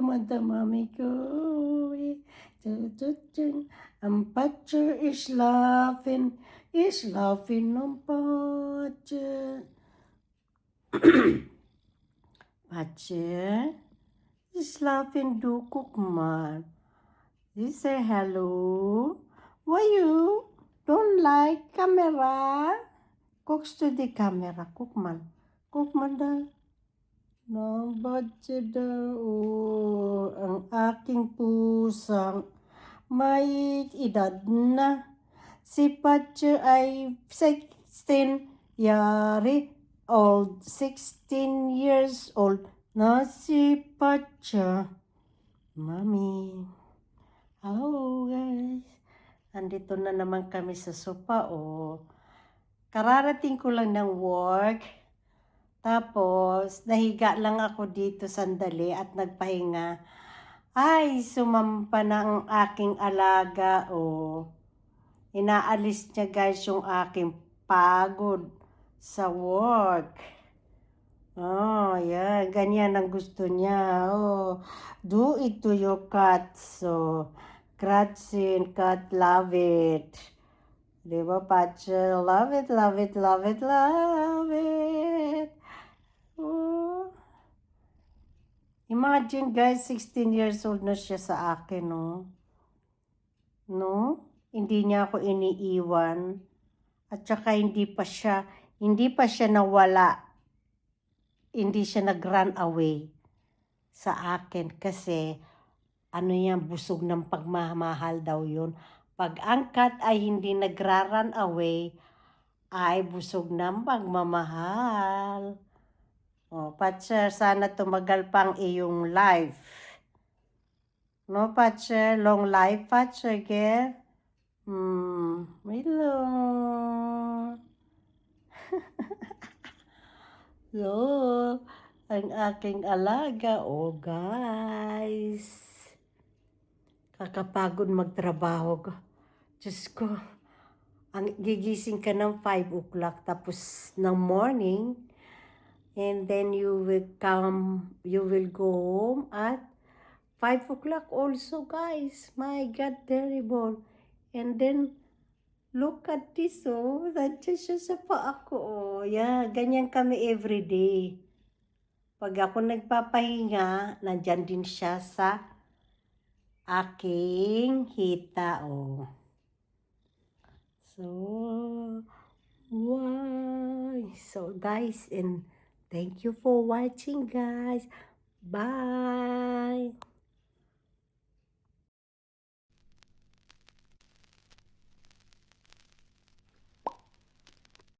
kumanta mami ko. Ang patcher is laughing ng patcher. Patcher is laughing do Cookman. You say hello. Why you don't like camera? Cooks to the camera. Cookman. Cookman daw. No, Patcher daw. Oh, ang aking pusang may edad na. Si Patcher ay 16 old. 16 years old na si Patcher. Mami. Hello guys. Andito na naman kami sa sopa Kararating ko lang ng work. Tapos, nahiga lang ako dito sandali at nagpahinga. Ay, sumampa na ang aking alaga Inaalis niya guys yung aking pagod sa work. Yeah, ganyan ang gusto niya. Do it to your cat. Cats and cat love it. Diba, Patcher? Love it, love it, love it, love it. Imagine guys, 16 years old na siya sa akin, No? Hindi niya ako iniiwan. At saka hindi pa siya nawala. Hindi siya nag-run away sa akin kasi busog ng pagmamahal daw yun. Pag ang cat ay hindi nagra-run away, ay busog ng pagmamahal. Patcher, sana tumagal pang iyong life. No, Patcher? Long life, Patcher, ke? Hello. Ang aking alaga, guys. Kakapagod magtrabaho. Diyos ko, gigising ka ng 5 o'clock tapos ng morning, and then you will go home at 5 o'clock also, guys. My God, terrible. And then, look at this, nandiyan siya sa paa ko, Yeah, ganyan kami everyday. Pag ako nagpapahinga, nandyan din siya sa aking hita, So, guys, and thank you for watching, guys. Bye!